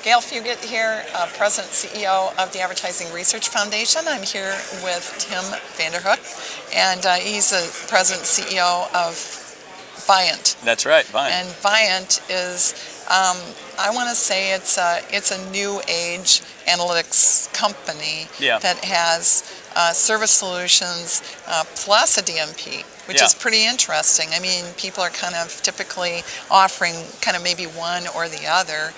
Gail Fugit here, President CEO of the Advertising Research Foundation. I'm here with Tim Vanderhook, and he's the President CEO of Viant. That's right, Viant. And Viant is, I want to say it's a new age analytics company that has service solutions plus a DMP, which is pretty interesting. I mean, people are kind of typically offering kind of maybe one or the other.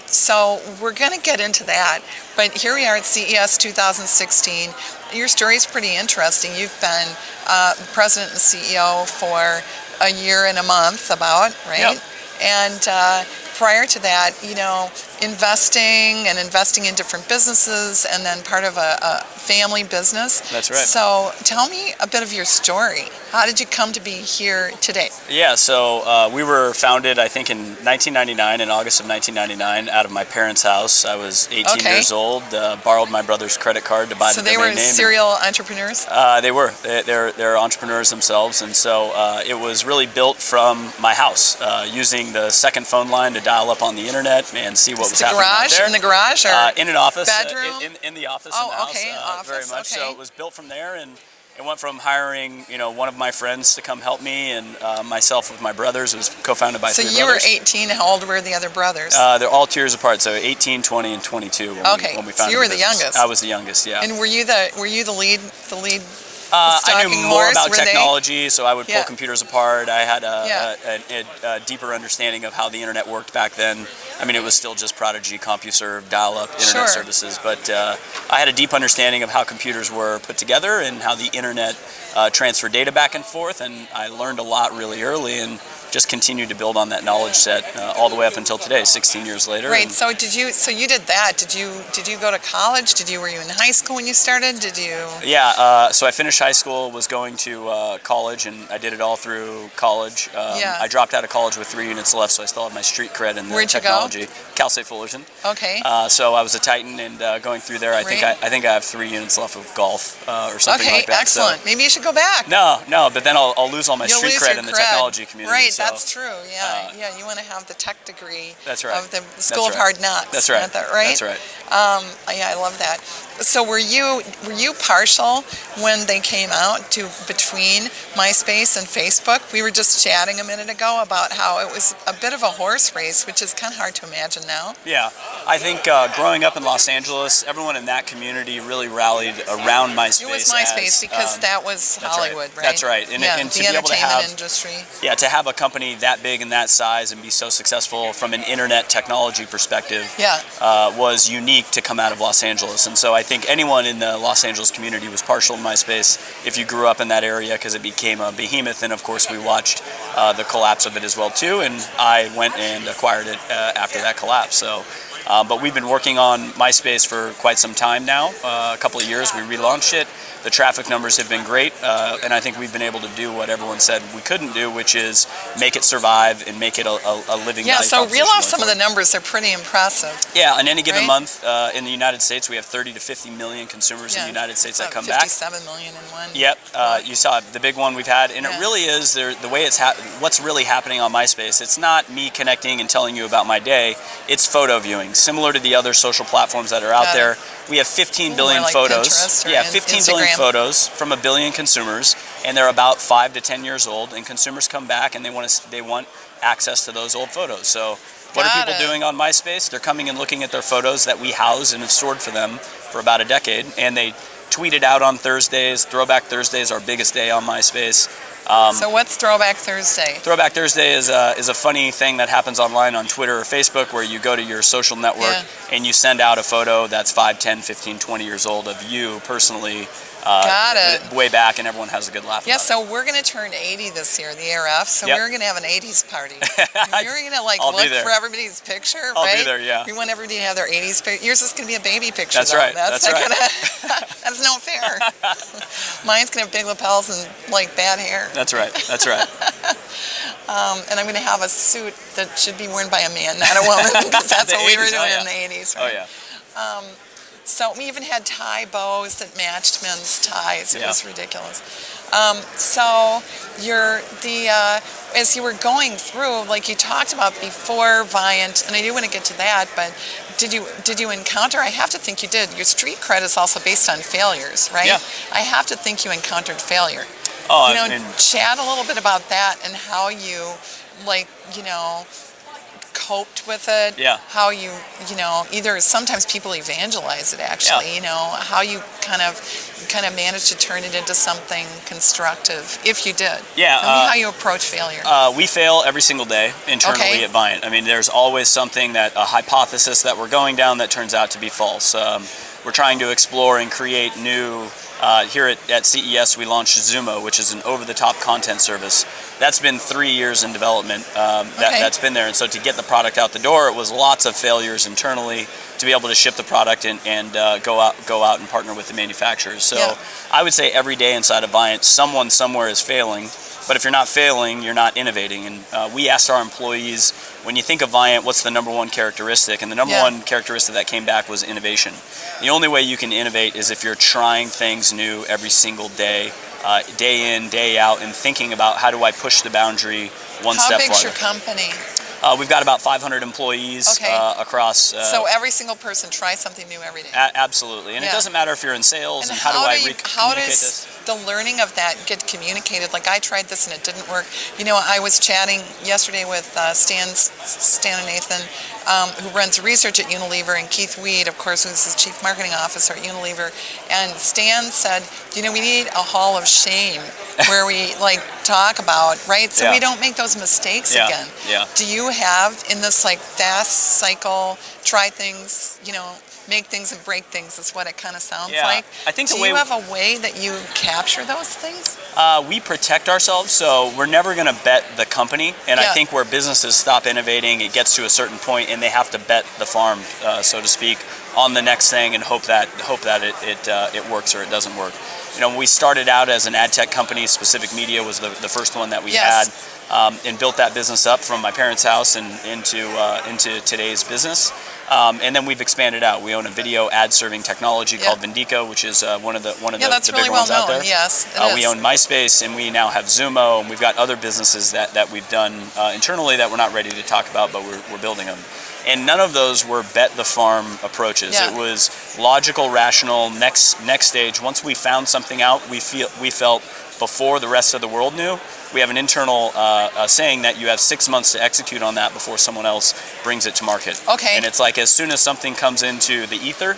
So we're going to get into that. But here we are at CES 2016. Your story is pretty interesting. You've been president and CEO for a year and a month about, right? Yep. And prior to that, you know, investing in different businesses, and then part of a family business. That's right. So tell me a bit of your story. How did you come to be here today? Yeah, so we were founded, I think, in 1999, in August of 1999, out of my parents' house. I was 18 years old, borrowed my brother's credit card to buy the domain name. So they were serial entrepreneurs? They were. They're entrepreneurs themselves, and so it was really built from my house, using the second phone line to dial up on the internet and see what was happening out there. In the garage, or in an office? Bedroom? In the office. Oh, in the house, okay, office. very much. Okay. So it was built from there, and it went from hiring, one of my friends to come help me, and myself with my brothers. It was co-founded by three brothers. So you were 18. How old were the other brothers? They're all 2 years apart, so 18, 20, and 22 when we founded so you were the youngest. I was the youngest, yeah. And were you the lead? I knew more about technology, so I would pull Yeah. computers apart. I had a deeper understanding of how the internet worked back then. I mean, it was still just Prodigy, CompuServe, dial-up internet services, but I had a deep understanding of how computers were put together and how the internet transferred data back and forth, and I learned a lot really early and just continued to build on that knowledge set all the way up until today, 16 years later. Right. So you did that? Did you go to college? Were you in high school when you started? Did you? Yeah. So I finished high school, was going to college, and I did it all through college. I dropped out of college with 3 units left, so I still have my street cred in the technology. Where'd you go? Cal State Fullerton. Okay. So I was a Titan, and going through there, I think I have 3 units left of golf or something like that. Okay, excellent. So, maybe you should go back. No, but then I'll lose all my street cred in the technology community. Right, so, that's true. Yeah, you want to have the tech degree. That's right. Of the School of Hard Knocks. That's right. Right? That's right. Yeah, I love that. So were you partial when they came out to between MySpace and Facebook? We were just chatting a minute ago about how it was a bit of a horse race, which is kind of hard to imagine now. Yeah, I think growing up in Los Angeles, everyone in that community really rallied around MySpace. It was MySpace because that was Hollywood, right? That's right. And the to be able to have industry. Yeah, to have a company that big and that size and be so successful from an internet technology perspective was unique to come out of Los Angeles. And so I think anyone in the Los Angeles community was partial to MySpace if you grew up in that area, because it became a behemoth, and of course we watched the collapse of it as well too, and I went and acquired it after that collapse. So but we've been working on MySpace for quite some time now, a couple of years. We relaunched it. The traffic numbers have been great, and I think we've been able to do what everyone said we couldn't do, which is make it survive and make it a living value so reel off some forward. of the numbers. They're pretty impressive. Yeah, on any given month in the United States, we have 30 to 50 million consumers in the United States that come 57 million in one. Yep, you saw the big one we've had, and it really is the way it's what's really happening on MySpace. It's not me connecting and telling you about my day. It's photo viewing, similar to the other social platforms that are out there. We have 15 billion like photos. Yeah, 15 billion photos from 1 billion consumers, and they're about 5 to 10 years old. And consumers come back and they want access to those old photos. So what are people doing on MySpace? They're coming and looking at their photos that we house and have stored for them for about a decade, and they tweet it out on Thursdays. Throwback Thursday is our biggest day on MySpace. So what's Throwback Thursday? Throwback Thursday is a funny thing that happens online on Twitter or Facebook, where you go to your social network and you send out a photo that's 5, 10, 15, 20 years old of you personally way back, and everyone has a good laugh about it. So we're going to turn 80 this year, the ARF, so we're going to have an 80s party. You're going to look for everybody's picture, right? I'll be there, yeah. We want everybody to have their 80s picture. Yours is going to be a baby picture, That's right. That's right. That's no fair. Mine's going to have big lapels and, bad hair. That's right. That's right. And I'm going to have a suit that should be worn by a man, not a woman, because that's what we were doing in the 80s, right? Oh, yeah. So we even had tie bows that matched men's ties. It was ridiculous. So as you were going through, like you talked about before Viant, and I do want to get to that, but did you encounter, I have to think you did, your street cred is also based on failures, right? Yeah. I have to think you encountered failure. Oh, chat a little bit about that and how you, coped with it. Yeah. How you either sometimes people evangelize it actually. How you kind of managed to turn it into something constructive, if you did. Yeah. Tell me how you approach failure. We fail every single day internally at Viant. I mean, there's always something a hypothesis that we're going down that turns out to be false. We're trying to explore and create new. Here at CES, we launched Zumo, which is an over-the-top content service. That's been 3 years in development. That's been there, and so to get the product out the door, it was lots of failures internally to be able to ship the product and go out and partner with the manufacturers. So I would say every day inside of Viant, someone somewhere is failing. But if you're not failing, you're not innovating. And we asked our employees, when you think of Viant, what's the number one characteristic? And the number one characteristic that came back was innovation. The only way you can innovate is if you're trying things new every single day, day in, day out, and thinking about how do I push the boundary one step farther. How big's your company? We've got about 500 employees across. So every single person tries something new every day. Absolutely, and it doesn't matter if you're in sales. And how do I communicate this? The learning of that get communicated? Like I tried this and it didn't work. I was chatting yesterday with Stan and Nathan, who runs research at Unilever, and Keith Weed, of course, who's the chief marketing officer at Unilever. And Stan said, we need a hall of shame where we talk about, right? So we don't make those mistakes again. Yeah. Do you have in this fast cycle, try things, make things and break things is what it kind of sounds like. I think Do you have a way that you capture those things? We protect ourselves, so we're never going to bet the company. And I think where businesses stop innovating, it gets to a certain point, and they have to bet the farm, so to speak, on the next thing and hope that it works or it doesn't work. When we started out as an ad tech company, Specific Media was the first one that we had, and built that business up from my parents' house and into today's business. And then we've expanded out. We own a video ad serving technology called Vindico, which is one of the that's big really ones well out there. known. Yes, it is. We own MySpace, and we now have Zumo, and we've got other businesses that we've done internally that we're not ready to talk about, but we're building them. And none of those were bet the farm approaches. It was logical, rational. Next stage. Once we found something out, we felt before the rest of the world knew. We have an internal saying that you have 6 months to execute on that before someone else brings it to market. Okay. And it's like as soon as something comes into the ether,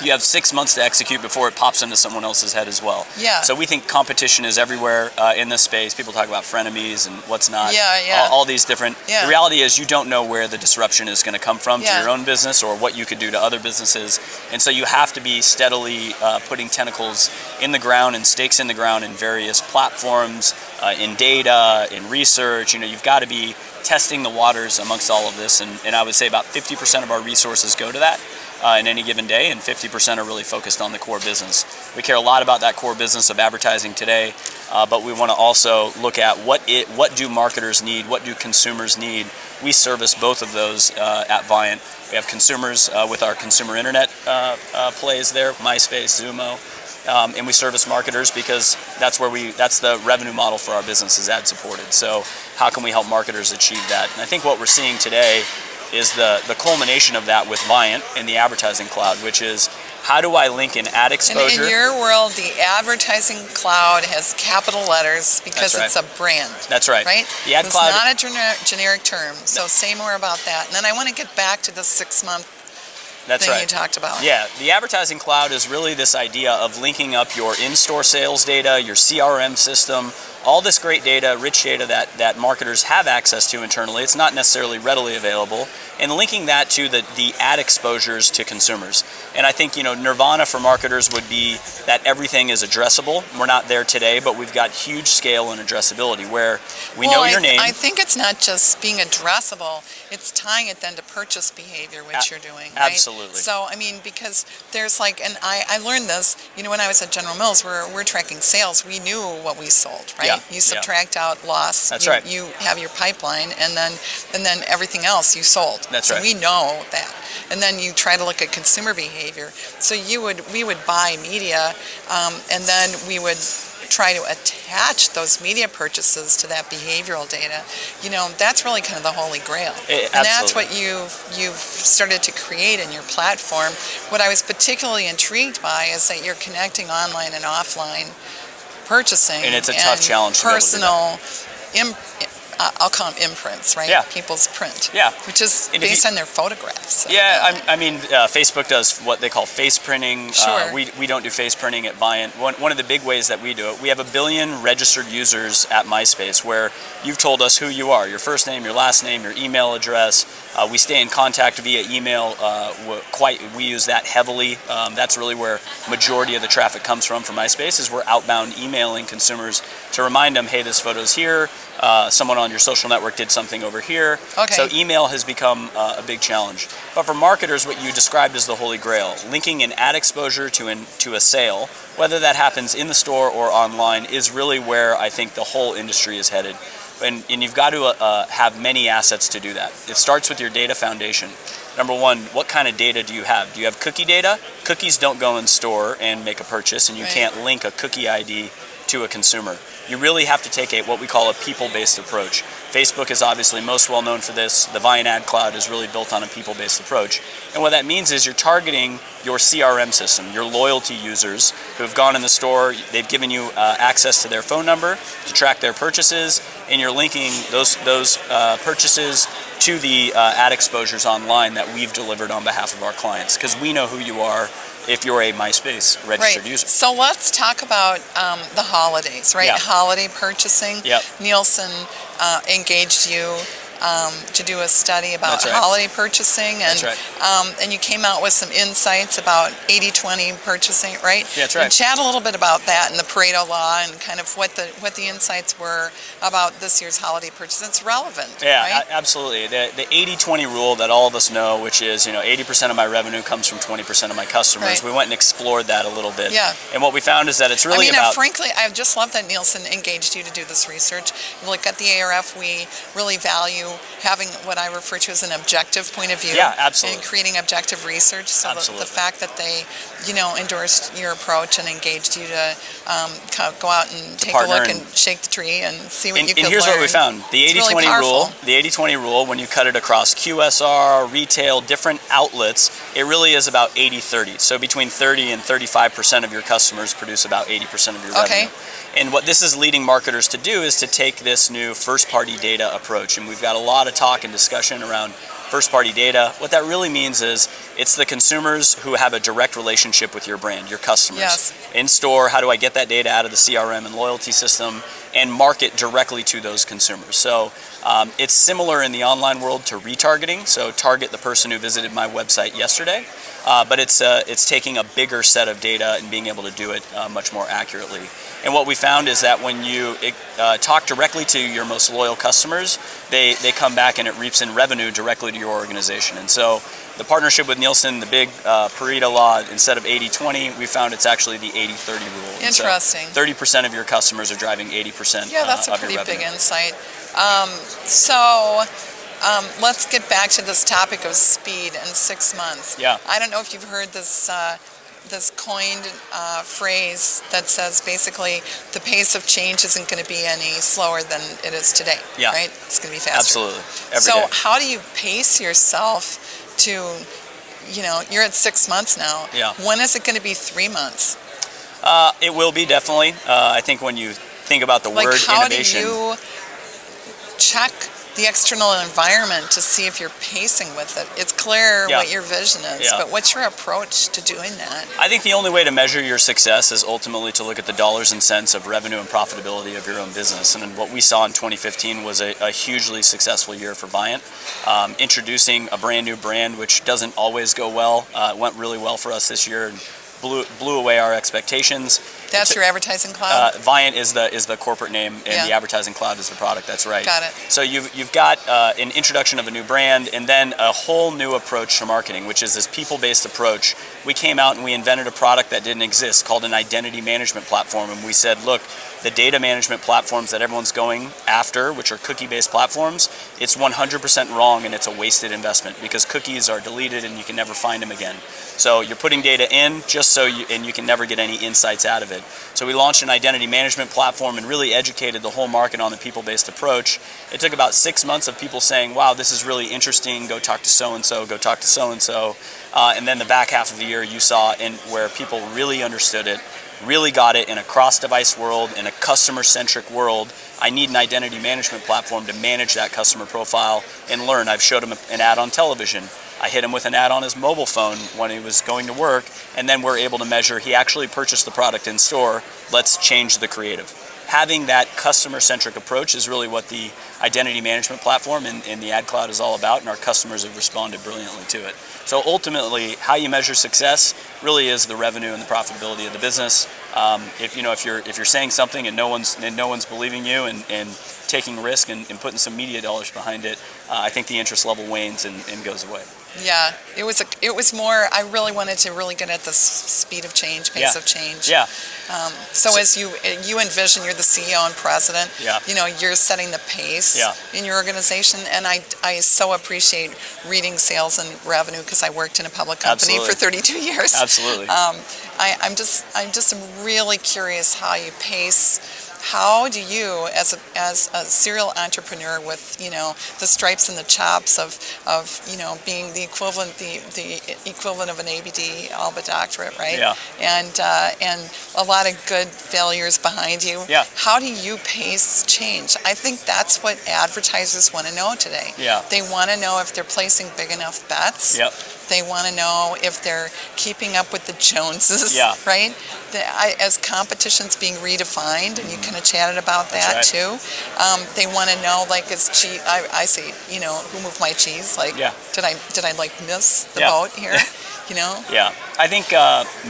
you have 6 months to execute before it pops into someone else's head as well. Yeah. So we think competition is everywhere in this space. People talk about frenemies and what's not. Yeah. All these different. The reality is you don't know where the disruption is going to come from to your own business or what you could do to other businesses. And so you have to be steadily putting tentacles in the ground and stakes in the ground in various platforms, in data, in research. You've got to be testing the waters amongst all of this. And I would say about 50% of our resources go to that. In any given day, and 50% are really focused on the core business. We care a lot about that core business of advertising today, but we want to also look at what do marketers need, what do consumers need. We service both of those at Viant. We have consumers with our consumer internet plays there, MySpace, Zumo, and we service marketers because that's the revenue model for our business is ad supported. So how can we help marketers achieve that? And I think what we're seeing today is the culmination of that with Viant and the advertising cloud, which is how do I link an ad exposure? And in your world, the advertising cloud has capital letters because it's a brand. That's right. Right? The ad it's cloud, not a generic term. So say more about that. And then I want to get back to the 6-month thing you talked about. Yeah, the advertising cloud is really this idea of linking up your in-store sales data, your CRM system, all this great data, rich data that marketers have access to internally. It's not necessarily readily available, and linking that to the ad exposures to consumers. And I think nirvana for marketers would be that everything is addressable. We're not there today, but we've got huge scale and addressability where we know your name. I think it's not just being addressable, it's tying it then to purchase behavior, which you're doing, right? Absolutely. So, because there's and I learned this, when I was at General Mills, we're tracking sales, we knew what we sold, right? You subtract out loss. That's right. You have your pipeline, and then everything else you sold. That's so right. we know that. And then you try to look at consumer behavior. So we would buy media, and then we would try to attach those media purchases to that behavioral data. That's really kind of the holy grail. And that's what you've started to create in your platform. What I was particularly intrigued by is that you're connecting online and offline purchasing. And it's a tough challenge. Personal, I'll call them imprints, right? Yeah. People's print. Yeah. Which is based on their photographs. So. Yeah, Facebook does what they call face printing. Sure. We don't do face printing at Viant. One of the big ways that we do it, we have 1 billion registered users at MySpace where you've told us who you are, your first name, your last name, your email address. We stay in contact via email. We use that heavily. That's really where majority of the traffic comes from for MySpace, is we're outbound emailing consumers to remind them, hey, this photo's here. Someone on your social network did something over here. Okay. So email has become a big challenge. But for marketers, what you described as the holy grail, linking an ad exposure to a sale, whether that happens in the store or online, is really where I think the whole industry is headed. And you've got to have many assets to do that. It starts with your data foundation. Number one, what kind of data do you have? Do you have cookie data? Cookies don't go in store and make a purchase, and you can't link a cookie ID to a consumer. You really have to take what we call a people-based approach. Facebook is obviously most well known for this. The Viant Ad Cloud is really built on a people-based approach. And what that means is you're targeting your CRM system, your loyalty users who have gone in the store, they've given you access to their phone number to track their purchases, and you're linking those purchases to the ad exposures online that we've delivered on behalf of our clients, because we know who you are if you're a MySpace registered user. So let's talk about the holidays, right? Yeah. Holiday purchasing. Yep. Nielsen engaged you to do a study about holiday purchasing, and and you came out with some insights about 80-20 purchasing, right? Yeah, that's right. And chat a little bit about that and the Pareto law and kind of what the insights were about this year's holiday purchase. It's relevant. Yeah, right? Absolutely. The 80-20 rule that all of us know, which is 80% of my revenue comes from 20% of my customers. Right. We went and explored that a little bit. Yeah. And what we found is that it's really about. Frankly, I just love that Nielsen engaged you to do this research. Look, at the ARF, we really value having what I refer to as an objective point of view. Yeah, absolutely. And creating objective research. So the fact that they, endorsed your approach and engaged you to go out and take a look and shake the tree and see what you could learn. And here's what we found. The 80-20 rule, when you cut it across QSR, retail, different outlets, it really is about 80-30. So between 30 and 35% of your customers produce about 80% of your revenue. And what this is leading marketers to do is to take this new first-party data approach. And we've got a lot of talk and discussion around first-party data. What that really means is it's the consumers who have a direct relationship with your brand, your customers. Yes. In store, how do I get that data out of the CRM and loyalty system and market directly to those consumers? So it's similar in the online world to retargeting. So target the person who visited my website yesterday. But it's taking a bigger set of data and being able to do it much more accurately. And what we found is that when you talk directly to your most loyal customers, they come back and it reaps in revenue directly to your organization. And so the partnership with Nielsen, the big Pareto law, instead of 80-20, we found it's actually the 80-30 rule. Interesting. So 30% of your customers are driving 80% Yeah, that's a pretty big insight. Let's get back to this topic of speed in 6 months. Yeah. I don't know if you've heard this coined phrase that says basically the pace of change isn't going to be any slower than it is today. Yeah. Right? It's going to be faster. Absolutely. Every day. How do you pace yourself to, you're at 6 months now. Yeah. When is it going to be 3 months? It will be definitely. I think when you think about the word innovation. How do you check the external environment to see if you're pacing with it? It's clear what your vision is, but what's your approach to doing that? I think the only way to measure your success is ultimately to look at the dollars and cents of revenue and profitability of your own business. And what we saw in 2015 was a hugely successful year for Viant. Introducing a brand new brand, which doesn't always go well. It went really well for us this year and blew away our expectations. That's your advertising cloud? Viant is the corporate name, and the advertising cloud is the product. That's right. Got it. So you've got an introduction of a new brand, and then a whole new approach to marketing, which is this people-based approach. We came out and we invented a product that didn't exist called an identity management platform, and we said, look, the data management platforms that everyone's going after, which are cookie-based platforms, it's 100% wrong and it's a wasted investment because cookies are deleted and you can never find them again. So you're putting data in just so you can never get any insights out of it. So we launched an identity management platform and really educated the whole market on the people-based approach. It took about 6 months of people saying, wow, this is really interesting, go talk to so-and-so, go talk to so-and-so. And then the back half of the year you saw where people really understood it, really got it in a cross-device world, in a customer-centric world. I need an identity management platform to manage that customer profile and learn. I've showed him an ad on television. I hit him with an ad on his mobile phone when he was going to work, and then we're able to measure he actually purchased the product in store. Let's change the creative. Having that customer-centric approach is really what the identity management platform in the ad cloud is all about, and our customers have responded brilliantly to it. So ultimately, how you measure success really is the revenue and the profitability of the business. If you're saying something and no one's believing you and taking risk and putting some media dollars behind it, I think the interest level wanes and goes away. Yeah, it was more. I really wanted to really get at the speed of change, pace of change. Yeah. So as you envision, you're the CEO and president. Yeah. You're setting the pace in your organization, and I so appreciate reading sales and revenue because I worked in a public company for 32 years. Absolutely. I'm just really curious how you pace. How do you, as a serial entrepreneur with the stripes and the chops of being the equivalent of an ABD, Alba doctorate, right? Yeah. And a lot of good failures behind you. Yeah. How do you pace change? I think that's what advertisers want to know today. Yeah. They want to know if they're placing big enough bets. Yep. They want to know if they're keeping up with the Joneses, right? As competition's being redefined, and you kind of chatted about that too. They want to know, like, I say, who moved my cheese? Like, did I like miss the boat here? Yeah, I think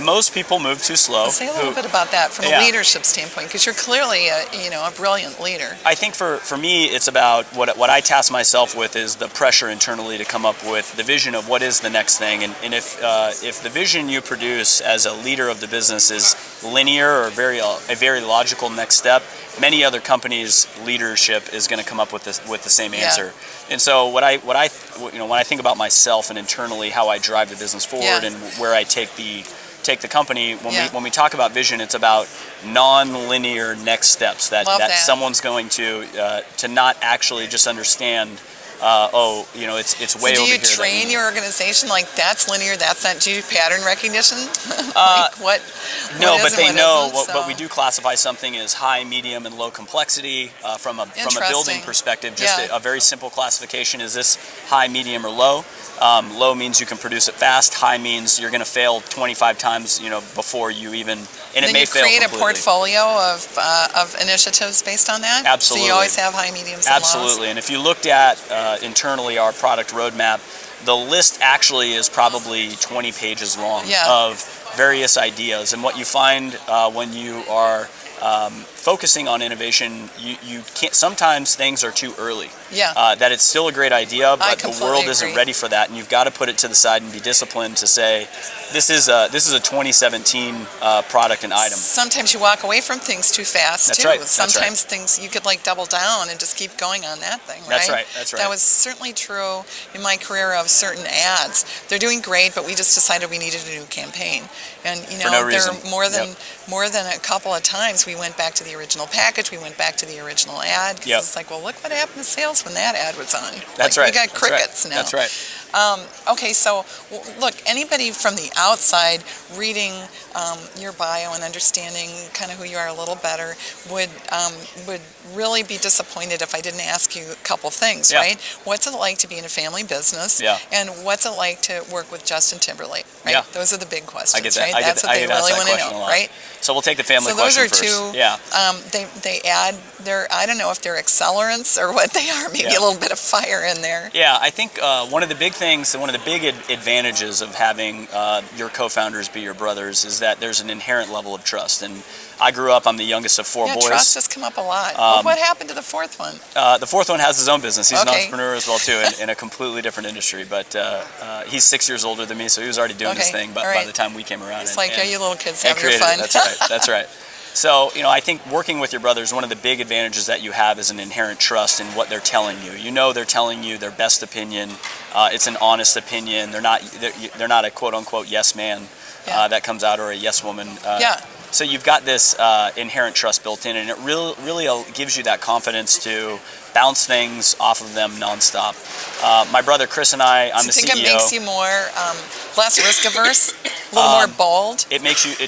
most people move too slow. Say a little bit about that from a leadership standpoint, because you're clearly a brilliant leader. I think for me, it's about what I task myself with is the pressure internally to come up with the vision of what is the next thing, and if the vision you produce as a leader of the business is linear or a very logical next step, many other companies' leadership is going to come up with the same answer. And so when I think about myself and internally how I drive the business forward and where I take the company, when we talk about vision, it's about non-linear next steps that someone's going to not actually just understand. It's way over here. Do you train your organization like that's linear, that's not? Do you pattern recognition? No, but they know. But we do classify something as high, medium, and low complexity from a building perspective. Just a very simple classification: is this high, medium, or low? Low means you can produce it fast. High means you're going to fail 25 times, before you even. And it may fail completely. Then you create a portfolio of initiatives based on that? Absolutely. So you always have high, mediums, and lows? Absolutely. And if you looked at internally our product roadmap, the list actually is probably 20 pages long of various ideas. And what you find when you are focusing on innovation, you can't. Sometimes things are too early. That it's still a great idea, but the world isn't ready for that, and you've got to put it to the side and be disciplined to say, this is a 2017 product and item. Sometimes you walk away from things too fast. That's too. right. Sometimes things you could double down and just keep going on that thing. Right? That's right. That was certainly true in my career of certain ads. They're doing great, but we just decided we needed a new campaign, and for no reason. more than a couple of times we went back to the original package. We went back to the original ad because it's like, well, look what happened to sales when that ad was on. That's right. We got crickets now. That's right. Okay, so look, anybody from the outside reading your bio and understanding kind of who you are a little better would really be disappointed if I didn't ask you a couple things, right? What's it like to be in a family business? And what's it like to work with Justin Timberlake? Right? Those are the big questions. I get that. Right? That's what they really want to know, right? So we'll take the family question first. So those are two. They add their, I don't know if they're accelerants or what they are. Maybe a little bit of fire in there. Yeah, I think one of the big things, one of the big advantages of having your co-founders be your brothers is that there's an inherent level of trust. And I grew up, I'm the youngest of four boys. Trust has come up a lot. What happened to the fourth one? The fourth one has his own business. He's an entrepreneur as well, too, in a completely different industry. But he's 6 years older than me, so he was already doing his thing by the time we came around. It's like, you little kids having your fun. That's right. So, I think working with your brothers, one of the big advantages that you have is an inherent trust in what they're telling you. They're telling you their best opinion. It's an honest opinion. They're not a quote unquote yes man that comes out, or a yes woman. So you've got this inherent trust built in, and it really gives you that confidence to bounce things off of them nonstop. My brother Chris and I'm the CEO. Do you think it makes you more less risk averse, a little more bold? It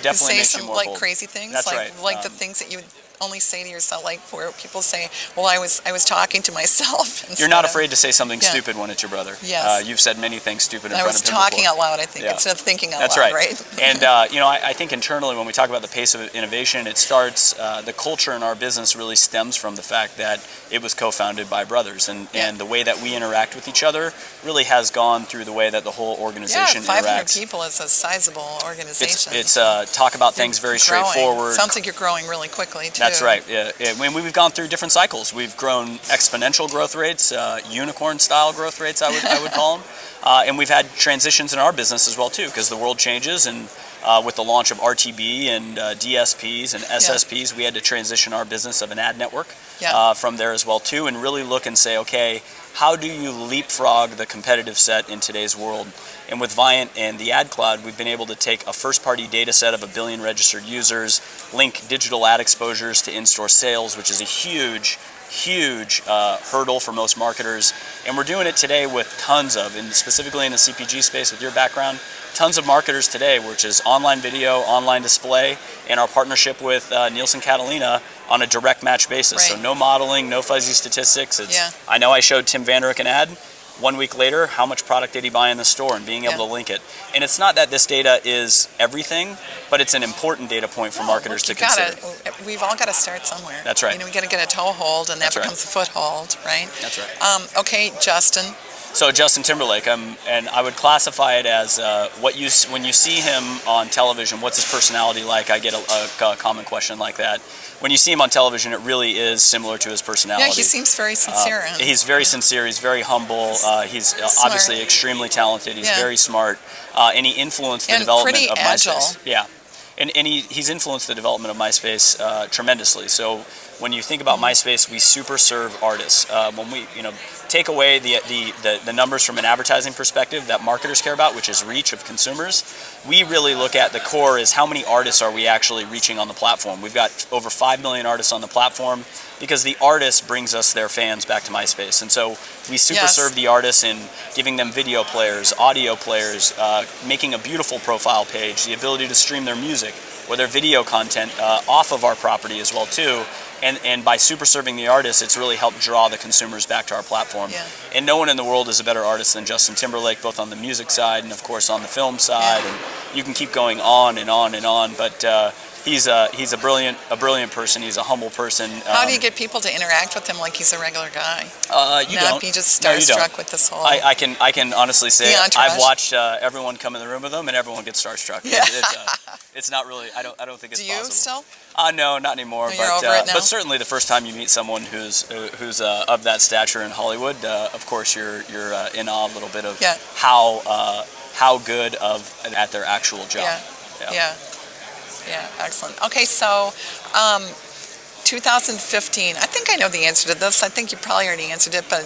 definitely makes you more bold. Say some crazy things, That's right. Like the things that you would only say to yourself, like where people say, "Well, I was talking to myself." You're not afraid to say something stupid when it's your brother. Yes. You've said many things stupid in I front of him before. was talking out loud, I think, instead of thinking out That's loud, right? And I think internally, when we talk about the pace of innovation, it starts. The culture in our business really stems from the fact that it was co-founded by brothers, and the way that we interact with each other really has gone through the way that the whole organization 500 interacts. people is a sizable organization. It's talk about things very straightforward. Sounds like you're growing really quickly too. That's right. Yeah. When we've gone through different cycles, we've grown exponential growth rates, unicorn-style growth rates, I would call them, and we've had transitions in our business as well too, because the world changes, and with the launch of RTB and DSPs and SSPs, we had to transition our business of an ad network from there as well too, and really look and say, okay, how do you leapfrog the competitive set in today's world? And with Viant and the ad cloud, we've been able to take a first-party data set of 1 billion registered users, link digital ad exposures to in-store sales, which is a huge hurdle for most marketers. And we're doing it today with tons of, and specifically in the CPG space with your background, tons of marketers today, which is online video, online display, and our partnership with Nielsen Catalina on a direct match basis. So no modeling, no fuzzy statistics. I know I showed Tim Vanderhook an ad. 1 week later, how much product did he buy in the store, and being able to link it. And it's not that this data is everything, but it's an important data point for marketers to consider. We've all got to start somewhere. That's right. We got to get a toehold, and that becomes a foothold, right? That's right. Okay, Justin. So Justin Timberlake, and I would classify it as when you see him on television, what's his personality like? I get a common question like that. When you see him on television, it really is similar to his personality. Yeah, he seems very sincere. He's very sincere. He's very humble. He's obviously extremely talented. He's very smart, and he influenced the development of MySpace. Yeah, and he's influenced the development of MySpace tremendously. So when you think about MySpace, we super serve artists. When we take away the numbers from an advertising perspective that marketers care about, which is reach of consumers, we really look at the core is how many artists are we actually reaching on the platform. We've got over 5 million artists on the platform because the artist brings us their fans back to MySpace. And so we super serve the artists in giving them video players, audio players, making a beautiful profile page, the ability to stream their music or their video content off of our property as well too. And by super serving the artists, it's really helped draw the consumers back to our platform. And no one in the world is a better artist than Justin Timberlake, both on the music side and of course on the film side. And you can keep going on and on and on. But he's a brilliant person. He's a humble person. How do you get people to interact with him like he's a regular guy? You don't. Be just starstruck with this whole. I can honestly say I've watched everyone come in the room with him, and everyone gets starstruck. It's not really. I don't think it's possible. Do you still? No, not anymore. No, you're over it now? But certainly the first time you meet someone who's of that stature in Hollywood, of course you're in awe a little bit of how good at their actual job. Yeah, excellent. Okay, so 2015. I think I know the answer to this. I think you probably already answered it, but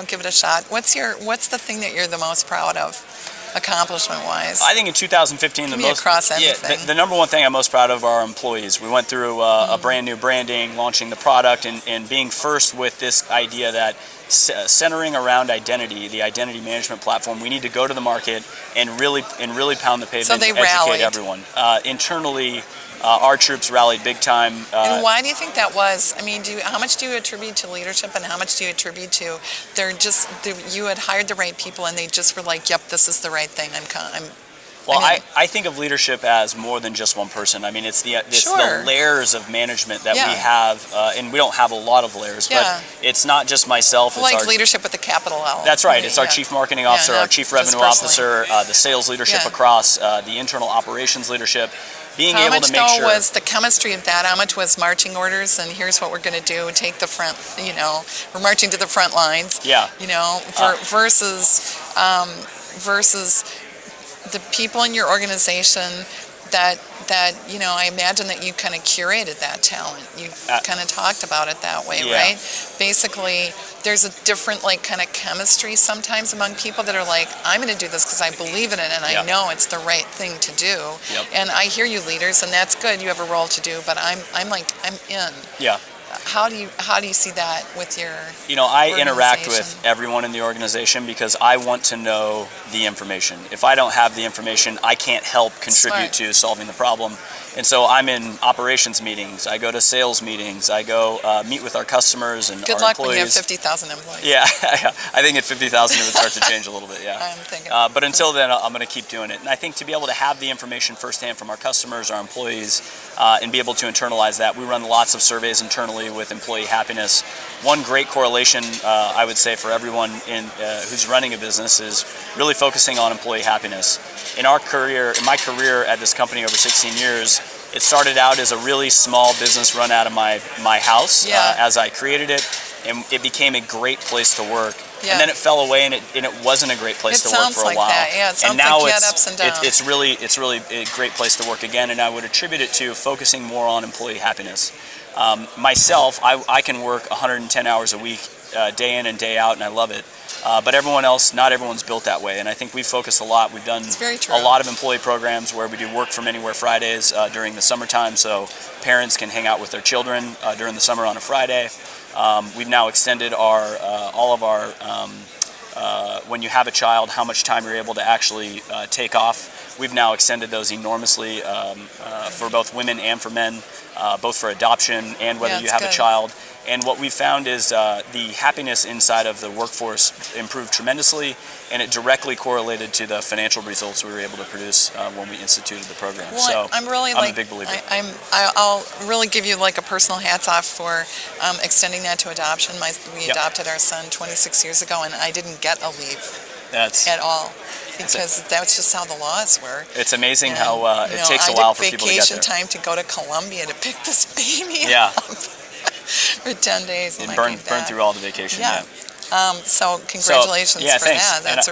give it a shot. What's the thing that you're the most proud of, accomplishment-wise? I think in 2015, the number one thing I'm most proud of are our employees. We went through a brand new branding, launching the product, and being first with this idea that centering around identity, the identity management platform, we need to go to the market and really pound the pavement to educate everyone. Internally, our troops rallied big time. And why do you think that was? I mean, how much do you attribute to leadership, and how much do you attribute to you had hired the right people and they just were like, yep, this is the right thing. I think of leadership as more than just one person. I mean, it's the layers of management that we have, and we don't have a lot of layers, but it's not just myself. It's like leadership with the capital L. That's right. It's our chief marketing officer, our chief revenue officer, the sales leadership across, the internal operations leadership. How much was the chemistry of that? How much was marching orders and here's what we're going to do, take the front, we're marching to the front lines. Versus the people in your organization that I imagine that you kind of curated that talent. You've kind of talked about it that way, right? Basically, there's a different kind of chemistry sometimes among people that are like, I'm going to do this because I believe in it and I know it's the right thing to do. And I hear you leaders, and that's good. You have a role to do, but I'm in. Yeah. How do you see that with your I interact with everyone in the organization because I want to know the information. If I don't have the information, I can't help contribute to solving the problem. And so I'm in operations meetings. I go to sales meetings. I go meet with our customers and our employees. Good luck when you have 50,000 employees. Yeah, I think at 50,000 it would start to change a little bit, I'm thinking. But until then, I'm going to keep doing it. And I think to be able to have the information firsthand from our customers, our employees, and be able to internalize that, we run lots of surveys internally with employee happiness. One great correlation, I would say, for everyone who's running a business is really focusing on employee happiness. In my career at this company over 16 years, it started out as a really small business run out of my house as I created it, and it became a great place to work. And then it fell away, and it wasn't a great place to work for a while. That. Yeah, it sounds like you had ups and downs. It's really a great place to work again, and I would attribute it to focusing more on employee happiness. Myself, I can work 110 hours a week, day in and day out, and I love it. But not everyone's built that way, and I think we've focused a lot. We've done a lot of employee programs where we do work from anywhere Fridays during the summertime, so parents can hang out with their children during the summer on a Friday. We've now extended all of our when you have a child, how much time you're able to actually take off. We've now extended those enormously for both women and for men, both for adoption and whether you have a child. And what we found is the happiness inside of the workforce improved tremendously, and it directly correlated to the financial results we were able to produce when we instituted the program. Well, so I'm a big believer. I'll really give you a personal hats off for extending that to adoption. We adopted our son 26 years ago, and I didn't get a leave at all. Because that's just how the laws were. It's amazing how it takes a while for people to get there. I took vacation time to go to Colombia to pick this baby up for 10 days. And burn through all the vacation. So congratulations for thanks. that. It's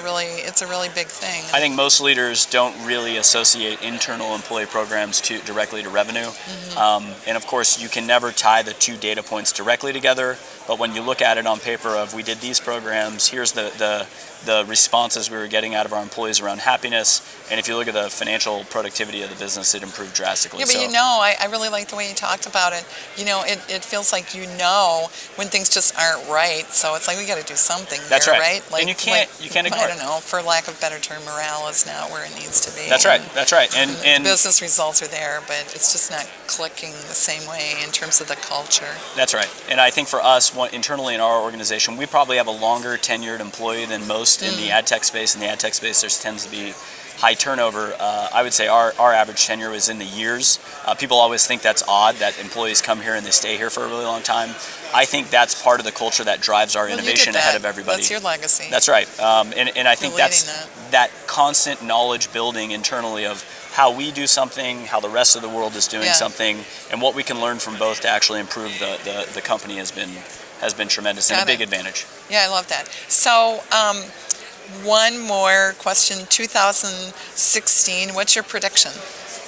a really big thing. I think most leaders don't really associate internal employee programs directly to revenue. And of course, you can never tie the two data points directly together. But when you look at it on paper of we did these programs, here's the responses we were getting out of our employees around happiness, and if you look at the financial productivity of the business, it improved drastically. Yeah, but I really like the way you talked about it. It feels like when things just aren't right, so it's like we got to do something. That's here, right. Like, and you can't ignore it. I don't know, for lack of a better term, morale is not where it needs to be. That's right. And business results are there, but it's just not clicking the same way in terms of the culture. That's right. And I think for us, internally in our organization, we probably have a longer tenured employee than most in the ad tech space. In the ad tech space, there tends to be high turnover. I would say our average tenure is in the years. People always think that's odd that employees come here and they stay here for a really long time. I think that's part of the culture that drives our innovation ahead of everybody. That's your legacy. That's right. And I think that constant knowledge building internally of how we do something, how the rest of the world is doing something, and what we can learn from both to actually improve the company has been tremendous and a big advantage. Yeah, I love that. So one more question. 2016, what's your prediction?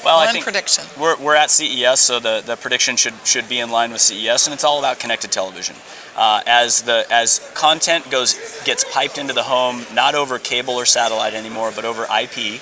Well, I think we're at CES, so the prediction should be in line with CES, and it's all about connected television. As content gets piped into the home, not over cable or satellite anymore, but over IP,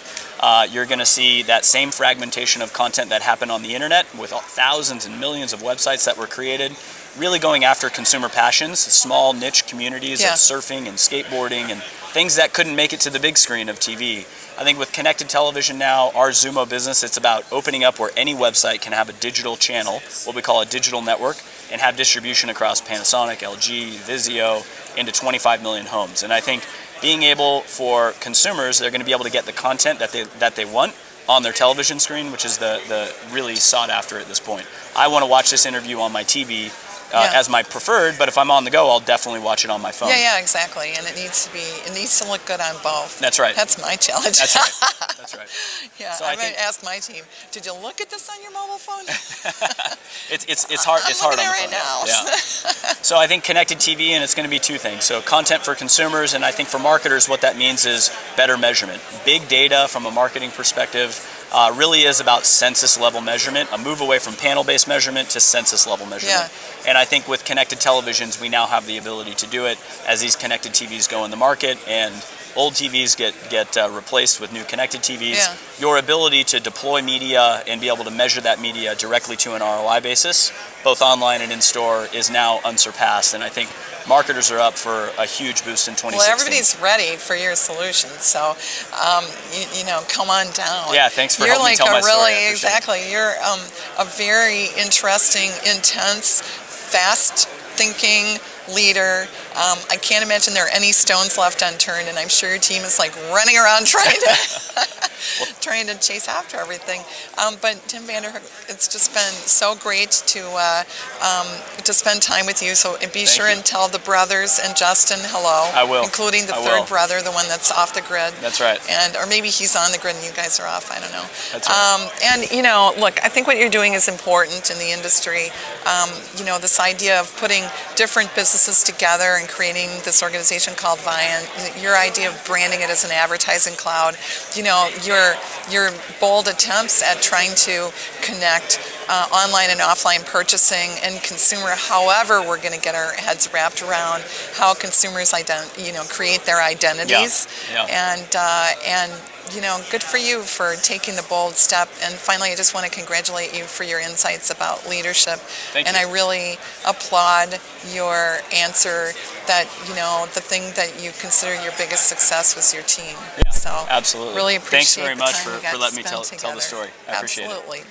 you're going to see that same fragmentation of content that happened on the internet with thousands and millions of websites that were created, really going after consumer passions, small niche communities of surfing and skateboarding and things that couldn't make it to the big screen of TV. I think with connected television now, our Zumo business, it's about opening up where any website can have a digital channel, what we call a digital network, and have distribution across Panasonic, LG, Vizio, into 25 million homes. And I think being able for consumers, they're going to be able to get the content that they want on their television screen, which is the really sought after at this point. I want to watch this interview on my TV as my preferred, but if I'm on the go, I'll definitely watch it on my phone. Yeah, exactly. And it needs to look good on both. That's right. That's my challenge. That's right. That's right. Yeah, so I'm going to ask my team, did you look at this on your mobile phone? It's hard. It's hard on the phone. Now. Yeah. So I think connected TV, and it's going to be two things. So content for consumers, and I think for marketers, what that means is better measurement. Big data from a marketing perspective. really is about census level measurement, a move away from panel-based measurement to census level measurement. Yeah. And I think with connected televisions, we now have the ability to do it as these connected TVs go in the market and old TVs get replaced with new connected TVs. Yeah. Your ability to deploy media and be able to measure that media directly to an ROI basis, both online and in store, is now unsurpassed. And I think marketers are up for a huge boost in 2016. Well, everybody's ready for your solution, so come on down. Yeah, thanks for You're helping me tell my story. Exactly. You're a very interesting, intense, fast-thinking leader. I can't imagine there are any stones left unturned, and I'm sure your team is like running around trying to chase after everything. But Tim Vanderhook, it's just been so great to spend time with you. So be sure and tell the brothers and Justin hello. I will. Including the third brother, the one that's off the grid. That's right. Or maybe he's on the grid and you guys are off. I don't know. That's right. And look, I think what you're doing is important in the industry. This idea of putting different businesses together and creating this organization called Viant, your idea of branding it as an advertising cloud, your bold attempts at trying to connect online and offline purchasing and consumer, however we're going to get our heads wrapped around how consumers create their identities. Yeah. And good for you for taking the bold step. And finally, I just want to congratulate you for your insights about leadership. Thank you. I really applaud your answer that, the thing that you consider your biggest success was your team. Yeah, so absolutely. Really appreciate Thanks very much the time for letting me tell the story. I appreciate it. Absolutely.